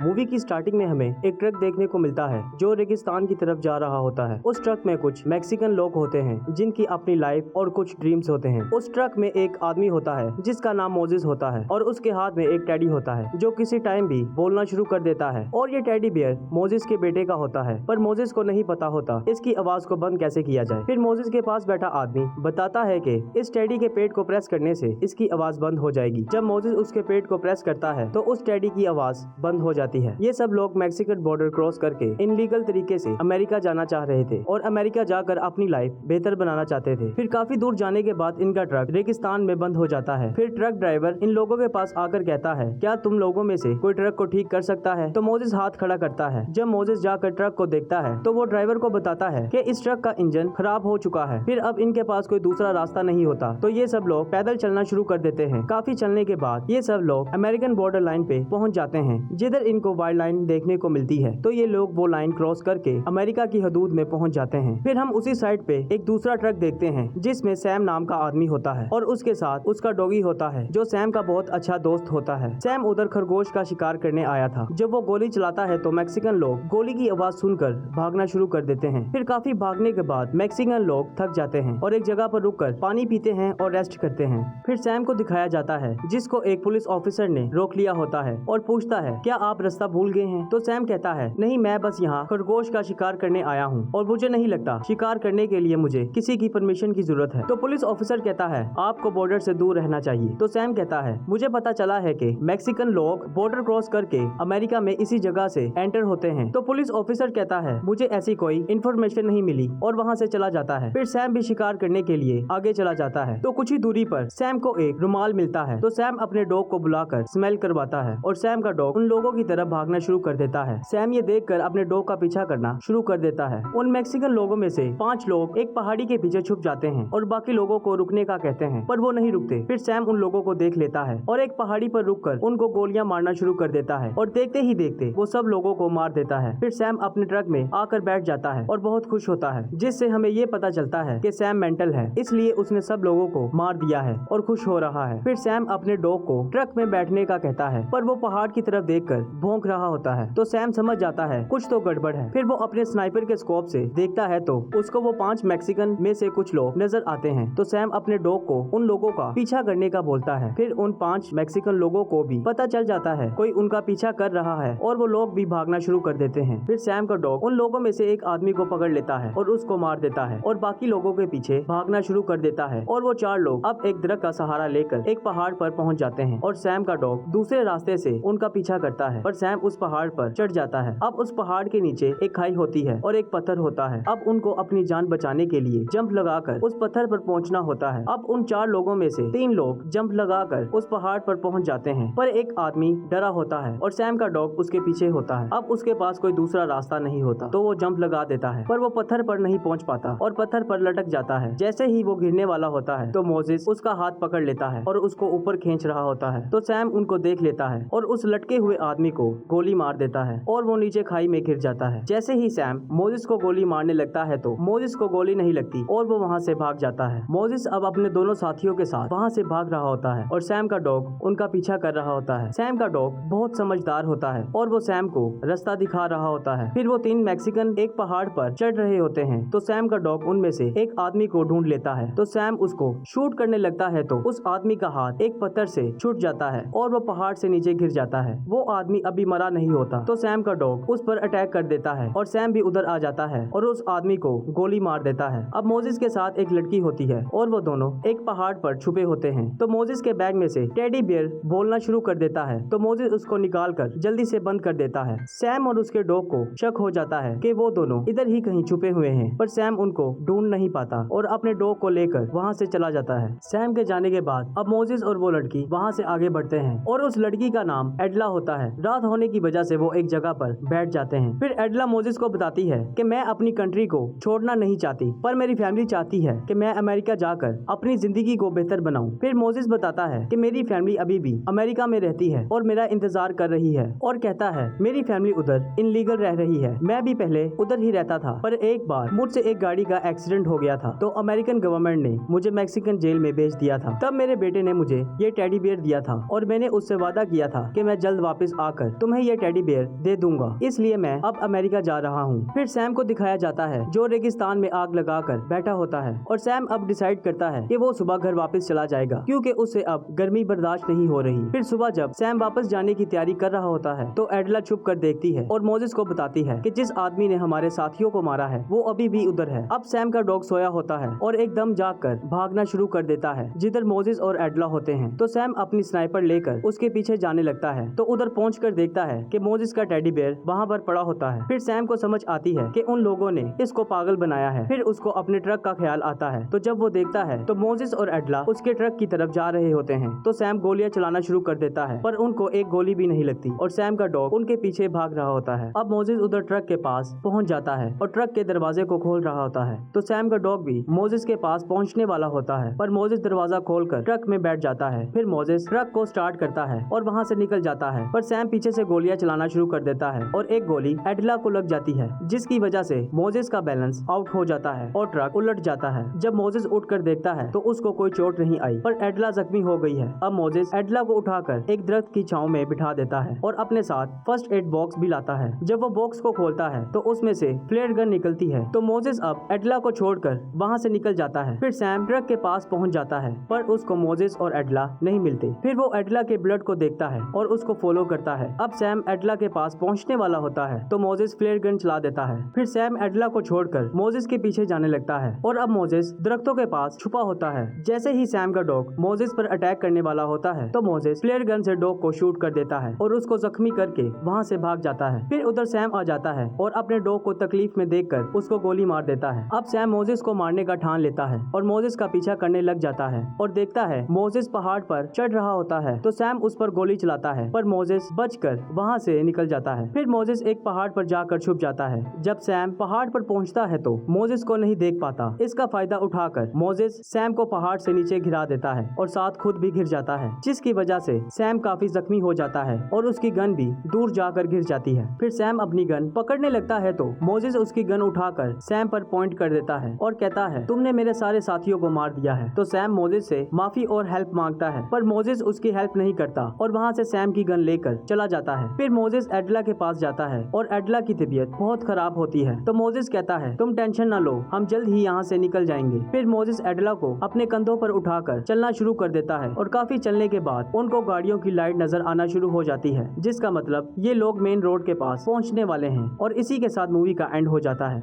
Movie की starting में हमें एक ट्रक देखने को मिलता है जो रेगिस्तान की तरफ जा रहा होता है। उस ट्रक में कुछ मैक्सिकन लोग होते हैं जिनकी अपनी लाइफ और कुछ ड्रीम्स होते हैं। उस ट्रक में एक आदमी होता है जिसका नाम मोजेस होता है और उसके हाथ में एक टेडी होता है जो किसी टाइम भी बोलना शुरू कर देता है और ये टेडी बियर मोजेस के बेटे का होता है, पर मोजेस को नहीं पता होता इसकी आवाज को बंद कैसे किया जाए। फिर मोजेस के पास बैठा आदमी बताता है कि इस टेडी के पेट को प्रेस करने से इसकी आवाज बंद हो जाएगी। जब मोजेस उसके पेट को प्रेस करता है तो उस टेडी की आवाज बंद हो जाती है। ये सब लोग मैक्सिकन बॉर्डर क्रॉस करके इनलीगल तरीके से अमेरिका जाना चाह रहे थे और अमेरिका जाकर अपनी लाइफ बेहतर बनाना चाहते थे। फिर काफी दूर जाने के बाद इनका ट्रक रेगिस्तान में बंद हो जाता है। फिर ट्रक ड्राइवर इन लोगों के पास आकर कहता है, क्या तुम लोगों में से कोई ट्रक को ठीक कर सकता है? तो मोजेस हाथ खड़ा करता है। जब मोजेस जाकर ट्रक को देखता है तो वो ड्राइवर को बताता है कि इस ट्रक का इंजन खराब हो चुका है। फिर अब इनके पास कोई दूसरा रास्ता नहीं होता तो ये सब लोग पैदल चलना शुरू कर देते हैं। काफी चलने के बाद ये सब लोग अमेरिकन बॉर्डर लाइन पे पहुंच जाते हैं जिधर इनको वाइल्ड लाइन देखने को मिलती है। तो ये लोग वो लाइन क्रॉस करके अमेरिका की हदूद में पहुंच जाते हैं। फिर हम उसी साइड पे एक दूसरा ट्रक देखते हैं जिसमें सैम नाम का आदमी होता है और उसके साथ उसका डॉगी होता है जो सैम का बहुत अच्छा दोस्त होता है। सैम उधर खरगोश का शिकार करने आया था। जब वो गोली चलाता है तो मैक्सिकन लोग गोली की आवाज सुनकर भागना शुरू कर देते हैं। फिर काफी भागने के बाद मैक्सिकन लोग थक जाते हैं और एक जगह पर रुककर पानी पीते हैं और रेस्ट करते हैं। फिर सैम को दिखाया जाता है जिसको एक पुलिस ऑफिसर ने रोक लिया होता है और पूछता है, क्या आप रास्ता भूल गए हैं? तो सैम कहता है, नहीं, मैं बस यहाँ खरगोश का शिकार करने आया हूँ और मुझे नहीं लगता शिकार करने के लिए मुझे किसी की परमिशन की जरूरत है। तो पुलिस ऑफिसर कहता है, आपको बॉर्डर से दूर रहना चाहिए। तो सैम कहता है, मुझे पता चला है कि मैक्सिकन लोग बॉर्डर क्रॉस करके अमेरिका में इसी जगह से एंटर होते हैं। तो पुलिस ऑफिसर कहता है, मुझे ऐसी कोई इन्फॉर्मेशन नहीं मिली और वहाँ से चला जाता है। फिर सैम भी शिकार करने के लिए आगे चला जाता है। तो कुछ ही दूरी पर सैम को एक रुमाल मिलता है। तो सैम अपने डॉग को बुलाकर स्मेल करवाता है और सैम का डॉग उन लोगों की तरफ भागना शुरू कर देता है। सैम ये देखकर अपने डॉग का पीछा करना शुरू कर देता है। उन मैक्सिकन लोगों में से 5 लोग एक पहाड़ी के पीछे छुप जाते हैं और बाकी लोगों को रुकने का कहते हैं, पर वो नहीं रुकते। फिर सैम उन लोगों को देख लेता है और एक पहाड़ी पर रुककर उनको गोलियां मारना शुरू कर देता है और देखते ही देखते वो सब लोगों को मार देता है। फिर सैम अपने ट्रक में आकर बैठ जाता है और बहुत खुश होता है, जिससे हमें ये पता चलता है कि सैम मेंटल है, इसलिए उसने सब लोगों को मार दिया है और खुश हो रहा है। फिर सैम अपने डॉग को ट्रक में बैठने का कहता है, पर वो पहाड़ की तरफ देखकर भौंक रहा होता है। तो सैम समझ जाता है कुछ तो गड़बड़ है। फिर वो अपने स्नाइपर के स्कोप से देखता है तो उसको वो 5 मैक्सिकन में से कुछ लोग नजर आते हैं। तो सैम अपने डॉग को उन लोगों का पीछा करने का बोलता है। फिर उन 5 मैक्सिकन लोगों को भी पता चल जाता है कोई उनका पीछा कर रहा है और वो लोग भी भागना शुरू कर देते हैं। फिर सैम का डॉग उन लोगों में से एक आदमी को पकड़ लेता है और उसको मार देता है और बाकी लोगों के पीछे भागना शुरू कर देता है और वो 4 लोग अब एक दरख्त का सहारा लेकर एक पहाड़ पर पहुंच जाते हैं और सैम का डॉग दूसरे रास्ते से उनका पीछा करता है और सैम उस पहाड़ पर चढ़ जाता है। अब उस पहाड़ के नीचे एक खाई होती है और एक पत्थर होता है। अब उनको अपनी जान बचाने के लिए जंप लगाकर उस पत्थर पर पहुंचना होता है। अब उन 4 लोगों में से 3 लोग जंप लगाकर उस पहाड़ पर पहुंच जाते हैं, पर एक आदमी डरा होता है और सैम का डॉग उसके पीछे होता है। अब उसके पास कोई दूसरा रास्ता नहीं होता तो वो जंप लगा देता है, पर वो पत्थर पर नहीं पहुंच पाता और पत्थर पर लटक जाता है। जैसे ही वो गिरने वाला होता है तो मोजेस उसका हाथ पकड़ लेता है और उसको ऊपर खींच रहा होता है। तो सैम उनको देख लेता है और उस लटके हुए आदमी को गोली मार देता है और वो नीचे खाई में गिर जाता है। जैसे ही सैम मोजेस को गोली मारने लगता है तो मोजेस को गोली नहीं लगती और वो वहाँ से भाग जाता है। मोजेस अब अपने दोनों साथियों के साथ वहाँ से भाग रहा होता है और सैम का डॉग उनका पीछा कर रहा होता है। सैम का डॉग बहुत समझदार होता है और वो सैम को रास्ता दिखा रहा होता है। फिर वो 3 मैक्सिकन एक पहाड़ पर चढ़ रहे होते हैं तो सैम का डॉग उनमें से एक आदमी को ढूंढ लेता है। तो सैम उसको शूट करने लगता है तो उस आदमी का हाथ एक पत्थर से छूट जाता है और वो पहाड़ से नीचे गिर जाता है। वो आदमी अभी मरा नहीं होता तो सैम का डॉग उस पर अटैक कर देता है और सैम भी उधर आ जाता है और उस आदमी को गोली मार देता है। अब मोजेस के साथ एक लड़की होती है और वो दोनों एक पहाड़ पर छुपे होते हैं। तो मोजेस के बैग में से टेडी बियर बोलना शुरू कर देता है तो मोजेस उसको निकाल कर जल्दी से बंद कर देता है। सैम और उसके डॉग को शक हो जाता है कि वो दोनों इधर ही कहीं छुपे हुए हैं, पर सैम उनको ढूंढ नहीं पाता और अपने डॉग को लेकर वहाँ से चला जाता है। सैम के जाने के बाद अब मोजेस और वो लड़की वहाँ से आगे बढ़ते हैं और उस लड़की का नाम एडला होता है। रात होने की वजह से वो एक जगह पर बैठ जाते हैं। फिर एडला मोजेस को बताती है कि मैं अपनी कंट्री को छोड़ना नहीं चाहती, पर मेरी फैमिली चाहती है कि मैं अमेरिका जाकर अपनी जिंदगी को बेहतर बनाऊं। फिर मोजेस बताता है कि मेरी फैमिली अभी भी अमेरिका में रहती है और मेरा इंतजार कर रही है और कहता है मेरी फैमिली उधर इनलीगल रह रही है। मैं भी पहले उधर ही रहता था, पर एक बार मुझसे एक गाड़ी का एक्सीडेंट हो गया था तो अमेरिकन गवर्नमेंट ने मुझे मैक्सिकन जेल में भेज दिया था। तब मेरे बेटे ने मुझे ये टेडी बियर दिया था और मैंने उससे वादा किया था कि मैं जल्द वापस आकर कर तुम्हें ये टेडी बियर दे दूंगा, इसलिए मैं अब अमेरिका जा रहा हूँ। फिर सैम को दिखाया जाता है जो रेगिस्तान में आग लगाकर बैठा होता है और सैम अब डिसाइड करता है कि वो सुबह घर वापस चला जाएगा क्योंकि उसे अब गर्मी बर्दाश्त नहीं हो रही। फिर सुबह जब सैम वापस जाने की तैयारी कर रहा होता है तो एडला छुप कर देखती है और मोजेस को बताती है कि जिस आदमी ने हमारे साथियों को मारा है वो अभी भी उधर है। अब सैम का डॉग सोया होता है और एकदम जागकर भागना शुरू कर देता है जिधर मोजेस और एडला होते हैं। तो सैम अपनी स्नाइपर लेकर उसके पीछे जाने लगता है तो उधर पहुंचकर देखता है कि मोजेस का टेडी बेयर वहां पर पड़ा होता है। फिर सैम को समझ आती है कि उन लोगों ने इसको पागल बनाया है। फिर उसको अपने ट्रक का ख्याल आता है तो जब वो देखता है तो मोजेस और एडला उसके ट्रक की तरफ जा रहे होते हैं। तो सैम गोलियां चलाना शुरू कर देता है पर उनको एक गोली भी नहीं लगती और सैम का डॉग उनके पीछे भाग रहा होता है। अब मोजेस उधर ट्रक के पास पहुंच जाता है और ट्रक के दरवाजे को खोल रहा होता है तो सैम का डॉग भी मोजेस के पास पहुंचने वाला होता है पर मोजेस दरवाजा खोलकर ट्रक में बैठ जाता है। फिर मोजेस ट्रक को स्टार्ट करता है और वहां से निकल जाता है पर सैम पीछे से गोलियां चलाना शुरू कर देता है और एक गोली एडला को लग जाती है जिसकी वजह से मोजेस का बैलेंस आउट हो जाता है और ट्रक उलट जाता है। जब मोजेस उठकर देखता है तो उसको कोई चोट नहीं आई पर एडला जख्मी हो गई है। अब मोजेस एडला को उठाकर एक दरख्त की छांव में बिठा देता है और अपने साथ फर्स्ट एड बॉक्स भी लाता है। जब वो बॉक्स को खोलता है तो उसमें से फ्लेयर गन निकलती है तो मोजेस अब एडला को छोड़कर वहां से निकल जाता है। फिर सैम ट्रक के पास पहुंच जाता है पर उसको मोजेस और एडला नहीं मिलते। फिर वो एडला के ब्लड को देखता है और उसको फॉलो करता है। अब सैम एडला के पास पहुंचने वाला होता है तो मोजेस फ्लेयर गन चला देता है। फिर सैम एडला को छोड़कर मोजेस के पीछे जाने लगता है और अब मोजेस दरख्तों के पास छुपा होता है। जैसे ही सैम का डॉग मोजेस पर अटैक करने वाला होता है तो मोजेस फ्लेयर गन से डॉग को शूट कर देता है और उसको जख्मी करके वहाँ से भाग जाता है। फिर उधर सैम आ जाता है और अपने डॉग को तकलीफ में देखकर उसको गोली मार देता है। अब सैम मोजेस को मारने का ठान लेता है और मोजेस का पीछा करने लग जाता है और देखता है मोजेस पहाड़ पर चढ़ रहा होता है तो सैम उस पर गोली चलाता है पर मोजेस बचकर वहाँ से निकल जाता है। फिर मोजेस एक पहाड़ पर जाकर छुप जाता है। जब सैम पहाड़ पर पहुँचता है तो मोजेस को नहीं देख पाता। इसका फायदा उठाकर मोजेस सैम को पहाड़ से नीचे गिरा देता है और साथ खुद भी गिर जाता है जिसकी वजह से सैम काफी जख्मी हो जाता है और उसकी गन भी दूर जाकर गिर जाती है। फिर सैम अपनी गन पकड़ने लगता है तो मोजेस उसकी गन उठाकर सैम पर पॉइंट कर देता है और कहता है तुमने मेरे सारे साथियों को मार दिया है। तो सैम मोजेस से माफी और हेल्प मांगता है पर मोजेस उसकी हेल्प नहीं करता और वहाँ से सैम की गन लेकर चला जाता है। फिर मोजेस एडला के पास जाता है और एडला की तबीयत बहुत खराब होती है तो मोजेस कहता है तुम टेंशन न लो, हम जल्द ही यहाँ से निकल जाएंगे। फिर मोजेस एडला को अपने कंधों पर उठाकर चलना शुरू कर देता है और काफी चलने के बाद उनको गाड़ियों की लाइट नजर आना शुरू हो जाती है जिसका मतलब ये लोग मेन रोड के पास पहुँचने वाले हैं और इसी के साथ मूवी का एंड हो जाता है।